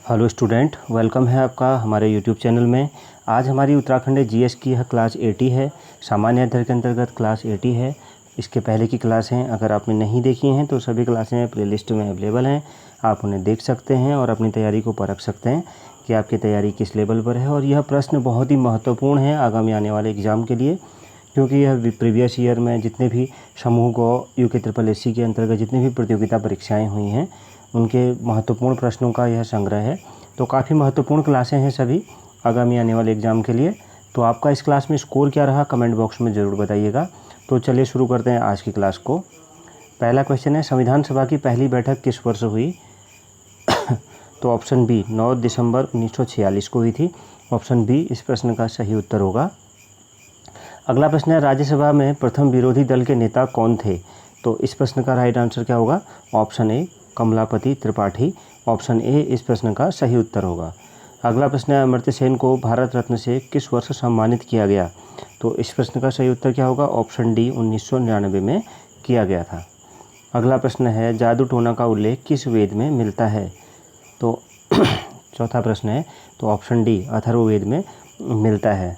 Hello student, welcome है आपका हमारे यूट्यूब चैनल में। आज हमारी उत्तराखंड जीएस की यह क्लास 80 है। सामान्य अध्ययन के अंतर्गत क्लास 80 है। इसके पहले की क्लास हैं, अगर आपने नहीं देखी हैं तो सभी क्लासें प्लेलिस्ट में अवेलेबल हैं। आप उन्हें देख सकते हैं और अपनी तैयारी को परख सकते हैं कि आपकी तैयारी किस लेवल पर है। और यह प्रश्न बहुत ही महत्वपूर्ण है आगामी आने वाले एग्ज़ाम के लिए, क्योंकि यह प्रीवियस ईयर में जितने भी समूह को UKSSC के अंतर्गत जितनी भी प्रतियोगिता परीक्षाएं हुई हैं उनके महत्वपूर्ण प्रश्नों का यह संग्रह है। तो काफ़ी महत्वपूर्ण क्लासें हैं सभी आगामी आने वाले एग्ज़ाम के लिए। तो आपका इस क्लास में स्कोर क्या रहा कमेंट बॉक्स में ज़रूर बताइएगा। तो चलिए शुरू करते हैं आज की क्लास को। पहला क्वेश्चन है, संविधान सभा की पहली बैठक किस वर्ष हुई? तो ऑप्शन बी 9 दिसंबर 1946 को हुई थी। ऑप्शन बी इस प्रश्न का सही उत्तर होगा। अगला प्रश्न है, राज्यसभा में प्रथम विरोधी दल के नेता कौन थे? तो इस प्रश्न का राइट आंसर क्या होगा? Option A Kamlapati Tripathi. Option A इस प्रश्न का सही उत्तर होगा। अगला प्रश्न है, अमर्त्य सेन को भारत रत्न से किस वर्ष सम्मानित किया गया? तो इस प्रश्न का सही उत्तर क्या होगा? ऑप्शन डी 1999 में किया गया था। अगला प्रश्न है, जादू टोना का उल्लेख किस वेद में मिलता है? तो चौथा प्रश्न है, तो ऑप्शन डी अथर्ववेद में मिलता है।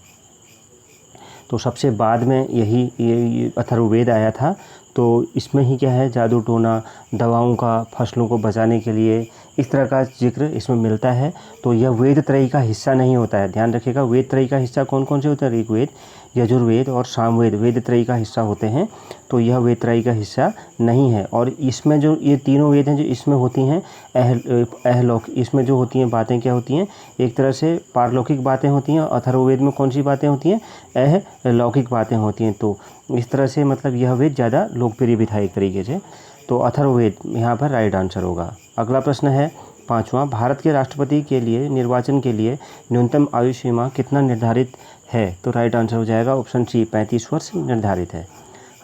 तो सबसे बाद में ये अथर्ववेद आया था। तो इसमें ही क्या है, जादू टोना, दवाओं का, फसलों को बचाने के लिए इस तरह का जिक्र इसमें मिलता है। तो यह वेद त्रयी का हिस्सा नहीं होता है, ध्यान रखिएगा। वेद त्रयी का हिस्सा कौन कौन से होते हैं? ऋग्वेद, यजुर्वेद और सामवेद वेद त्रयी का हिस्सा होते हैं। तो यह वेद त्रयी का हिस्सा नहीं है। और इसमें जो ये तीनों वेद हैं जो इसमें होती हैं अहलौकिक, इसमें जो होती हैं बातें क्या होती हैं? एक तरह से पारलौकिक बातें होती हैं। अथर्ववेद में कौन सी बातें होती हैं? अहलौकिक बातें होती हैं। तो इस तरह से मतलब यह वेद ज़्यादा लोकप्रिय भी था एक तरीके से। तो अथर्ववेद यहाँ पर राइट आंसर होगा। अगला प्रश्न है पाँचवां, भारत के राष्ट्रपति के लिए निर्वाचन के लिए न्यूनतम आयु सीमा कितना निर्धारित है? तो राइट आंसर हो जाएगा ऑप्शन सी 35 वर्ष निर्धारित है।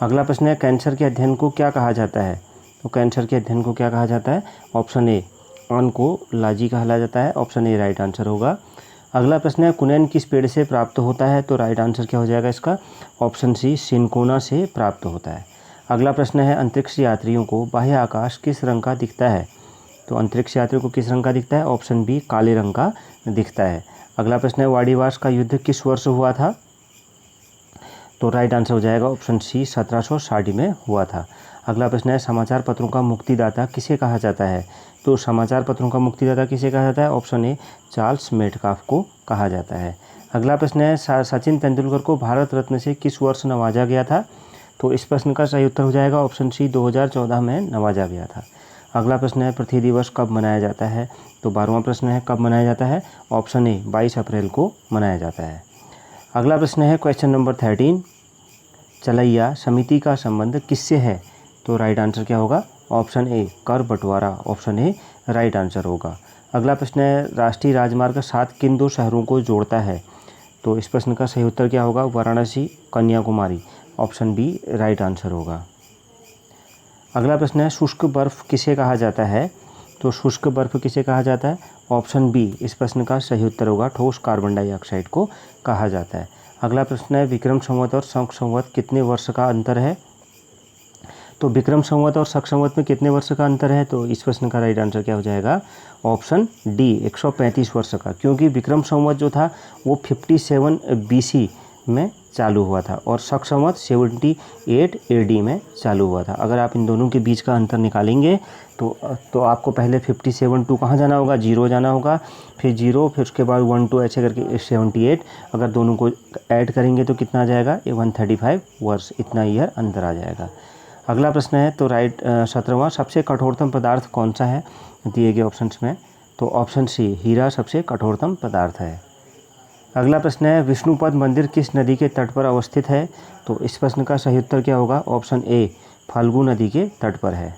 अगला प्रश्न है, कैंसर के अध्ययन को क्या कहा जाता है? तो कैंसर के अध्ययन को क्या कहा जाता है? ऑप्शन ए ऑन्कोलॉजी कहा जाता है। ऑप्शन ए राइट आंसर होगा। अगला प्रश्न है, कुनैन किस पेड़ से प्राप्त होता है? तो राइट आंसर क्या हो जाएगा इसका? ऑप्शन सी सिनकोना से प्राप्त होता है। अगला प्रश्न है, अंतरिक्ष यात्रियों को बाह्य आकाश किस रंग का दिखता है? तो अंतरिक्ष यात्रियों को किस रंग का दिखता है? ऑप्शन बी काले रंग का दिखता है। अगला प्रश्न है, वाड़ीवास का युद्ध किस वर्ष हुआ था? तो राइट आंसर हो जाएगा ऑप्शन सी 1760 में हुआ था। अगला प्रश्न है, समाचार पत्रों का मुक्तिदाता किसे कहा जाता है? तो समाचार पत्रों का मुक्तिदाता किसे कहा जाता है? ऑप्शन ए चार्ल्स मेटकाफ को कहा जाता है। अगला प्रश्न है, सचिन तेंदुलकर को भारत रत्न से किस वर्ष नवाजा गया था? तो इस प्रश्न का सही उत्तर हो जाएगा ऑप्शन सी 2014 में नवाजा गया था। अगला प्रश्न है, पृथ्वी दिवस कब मनाया जाता है? तो 12वां प्रश्न है, कब मनाया जाता है? ऑप्शन ए 22 अप्रैल को मनाया जाता है। अगला प्रश्न है क्वेश्चन नंबर 13, चलैया समिति का संबंध किससे है? तो राइट आंसर क्या होगा? ऑप्शन ए कर बंटवारा। ऑप्शन ए राइट आंसर होगा। अगला प्रश्न है, राष्ट्रीय राजमार्ग 7 किन दो शहरों को जोड़ता है? तो इस प्रश्न का सही उत्तर क्या होगा? Varanasi Kanyakumari. Option B right answer होगा। अगला प्रश्न है, शुष्क बर्फ़ किसे कहा जाता है? तो शुष्क बर्फ़ किसे कहा जाता है? ऑप्शन बी इस प्रश्न का सही उत्तर होगा, ठोस कार्बन डाइऑक्साइड को कहा जाता है। अगला प्रश्न है, विक्रम संवत और शक संवत कितने वर्ष का अंतर है? तो विक्रम संवत और शक संवत में कितने वर्ष का अंतर है? तो इस प्रश्न का राइट आंसर क्या हो जाएगा? ऑप्शन डी 135 वर्ष का, क्योंकि विक्रम संवत जो था वो 57 BC में चालू हुआ था और शक संवत 78 AD में चालू हुआ था। अगर आप इन दोनों के बीच का अंतर निकालेंगे तो आपको पहले 57 टू कहाँ जाना होगा? 0 जाना होगा, फिर 0, फिर उसके बाद 1 2 ऐसे करके 78। अगर दोनों को ऐड करेंगे तो कितना आ जाएगा? 135 वर्ष, इतना ईयर अंतर आ जाएगा। अगला प्रश्न है, तो 17वां, सबसे कठोरतम पदार्थ कौन सा है दिए गए ऑप्शंस में? तो ऑप्शन सी हीरा सबसे कठोरतम पदार्थ है। अगला प्रश्न है, विष्णुपद मंदिर किस नदी के तट पर अवस्थित है? तो इस प्रश्न का सही उत्तर क्या होगा? ऑप्शन ए फाल्गु नदी के तट पर है।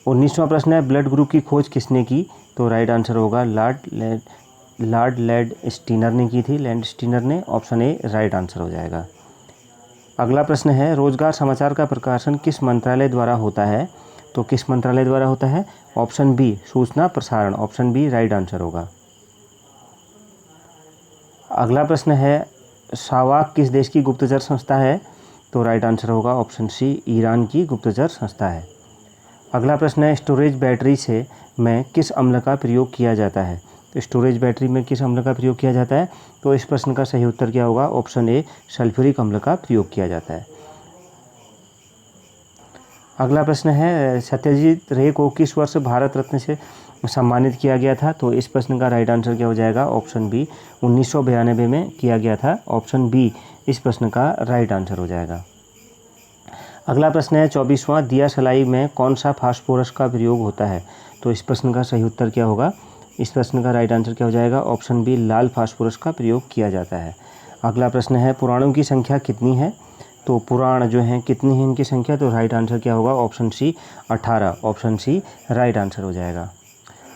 19वां प्रश्न है, ब्लड ग्रुप की खोज किसने की? तो राइट आंसर होगा लॉर्ड लेड स्टीनर ने की थी, लैंड स्टीनर ने। ऑप्शन ए राइट आंसर हो जाएगा। अगला प्रश्न है, रोजगार समाचार का प्रकाशन किस मंत्रालय द्वारा होता है? तो किस मंत्रालय द्वारा होता है? ऑप्शन बी सूचना प्रसारण। ऑप्शन बी राइट आंसर होगा। अगला प्रश्न है, सावाक किस देश की गुप्तचर संस्था है? तो राइट आंसर होगा ऑप्शन सी ईरान की गुप्तचर संस्था है। अगला प्रश्न है स्टोरेज बैटरी से में किस अम्ल का प्रयोग किया जाता है। तो स्टोरेज बैटरी में किस अम्ल का प्रयोग किया जाता है, तो इस प्रश्न का सही उत्तर क्या होगा, ऑप्शन ए सल्फ्यूरिक अम्ल का प्रयोग किया जाता है। अगला प्रश्न है सत्यजीत रे को किस वर्ष भारत रत्न से सम्मानित किया गया था। तो इस प्रश्न का राइट आंसर क्या हो जाएगा, ऑप्शन बी 1992 में किया गया था। ऑप्शन बी इस प्रश्न का राइट आंसर हो जाएगा। अगला प्रश्न है 24वां दिया सलाई में कौन सा फास्फोरस का प्रयोग होता है। तो इस प्रश्न का सही उत्तर क्या होगा, इस प्रश्न का राइट आंसर क्या हो जाएगा, ऑप्शन बी लाल फास्फोरस का प्रयोग किया जाता है। अगला प्रश्न है पुराणों की संख्या कितनी है। तो पुराण जो हैं कितनी है इनकी संख्या, तो राइट आंसर क्या होगा, option C 18। Option C right answer हो जाएगा।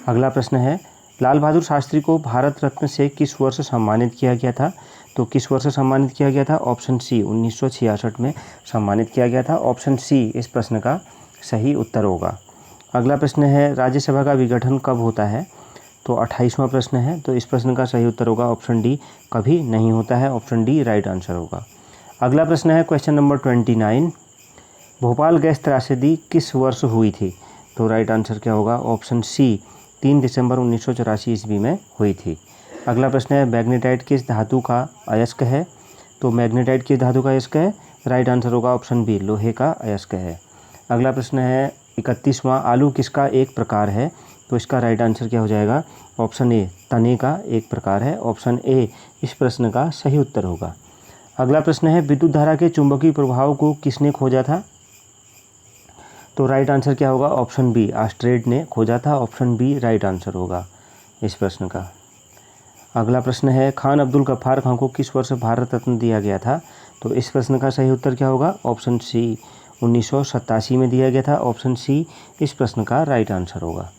अगला प्रश्न है लाल बहादुर शास्त्री को भारत रत्न से किस वर्ष सम्मानित किया गया था। तो किस वर्ष सम्मानित किया गया था, ऑप्शन सी 1966 में सम्मानित किया गया था। ऑप्शन सी इस प्रश्न का सही उत्तर होगा। अगला प्रश्न है राज्यसभा का विघटन कब होता है। तो 28वां प्रश्न है, तो इस प्रश्न का सही उत्तर होगा ऑप्शन डी कभी नहीं होता है। ऑप्शन डी राइट आंसर होगा। अगला प्रश्न है क्वेश्चन नंबर 29 भोपाल गैस त्रासदी किस वर्ष हुई थी। तो राइट आंसर क्या होगा, ऑप्शन सी 3 दिसंबर 1984 ईस्वी में हुई थी। अगला प्रश्न है मैग्नेटाइट किस धातु का अयस्क है। तो मैग्नेटाइट किस धातु का अयस्क है, राइट आंसर होगा ऑप्शन बी लोहे का अयस्क है। अगला प्रश्न है 31वां आलू किसका एक प्रकार है। तो इसका राइट आंसर क्या हो जाएगा, ऑप्शन ए तने का एक प्रकार है। ऑप्शन ए इस प्रश्न का सही उत्तर होगा। अगला प्रश्न है विद्युत धारा के चुंबकीय प्रभाव को किसने खोजा था। तो राइट आंसर क्या होगा, ऑप्शन बी ऑस्ट्रेड ने खोजा था। ऑप्शन बी राइट आंसर होगा इस प्रश्न का। अगला प्रश्न है खान अब्दुल गफ्फार खान को किस वर्ष भारत रत्न दिया गया था। तो इस प्रश्न का सही उत्तर क्या होगा, ऑप्शन सी 1987 में दिया गया था। ऑप्शन सी इस प्रश्न का राइट आंसर होगा।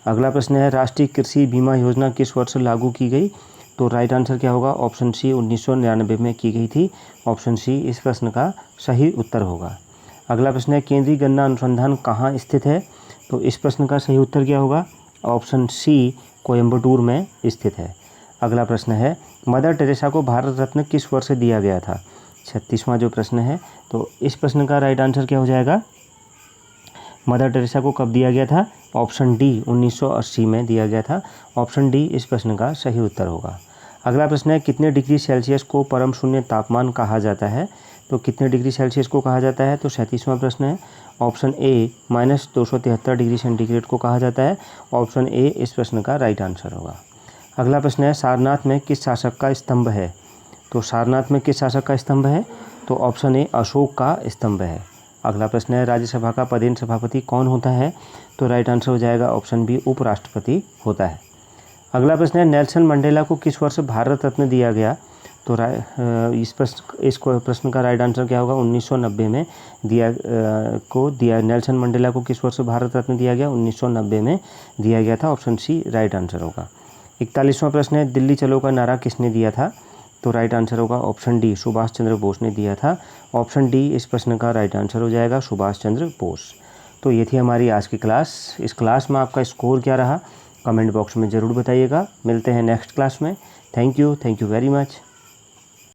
अगला प्रश्न है राष्ट्रीय कृषि बीमा योजना किस वर्ष लागू की गई। तो राइट आंसर क्या होगा, ऑप्शन सी 1999 में की गई थी। ऑप्शन सी इस प्रश्न का सही उत्तर होगा। अगला प्रश्न है केंद्रीय गन्ना अनुसंधान कहाँ स्थित है। तो इस प्रश्न का सही उत्तर क्या होगा, ऑप्शन सी कोयम्बटूर में स्थित है। अगला प्रश्न है मदर टेरेसा को भारत रत्न किस वर्ष दिया गया था। 36वां जो प्रश्न है, तो इस प्रश्न का राइट आंसर क्या हो जाएगा, मदर टेरेसा को कब दिया गया था। ऑप्शन डी 1980 में दिया गया था। ऑप्शन डी इस प्रश्न का सही उत्तर होगा। अगला प्रश्न है कितने डिग्री सेल्सियस को परम शून्य तापमान कहा जाता है। तो कितने डिग्री सेल्सियस को कहा जाता है। तो 37वां प्रश्न है, ऑप्शन ए -273 डिग्री सेंटीग्रेड को कहा जाता है। ऑप्शन ए इस प्रश्न का राइट आंसर होगा। अगला प्रश्न है सारनाथ में किस शासक का स्तंभ है। तो सारनाथ में किस शासक का स्तंभ है। तो ऑप्शन ए अशोक का स्तंभ है। अगला प्रश्न है राज्यसभा का पदेन सभापति कौन होता है। तो राइट आंसर हो जाएगा ऑप्शन बी उपराष्ट्रपति होता है। अगला प्रश्न है नेल्सन मंडेला को किस वर्ष भारत रत्न दिया गया। तो इस प्रश्न का राइट आंसर क्या होगा, 1990 में नेल्सन मंडेला को किस वर्ष भारत रत्न दिया गया, 1990 में दिया गया था। ऑप्शन सी राइट आंसर होगा। 41वां प्रश्न है दिल्ली चलो का नारा किसने दिया था। तो राइट आंसर होगा ऑप्शन डी सुभाष चंद्र बोस ने दिया था। ऑप्शन डी इस प्रश्न का राइट आंसर हो जाएगा सुभाष चंद्र बोस। तो ये थी हमारी आज की क्लास। इस क्लास में आपका स्कोर क्या रहा कमेंट बॉक्स में ज़रूर बताइएगा। मिलते हैं नेक्स्ट क्लास में। Thank you very much.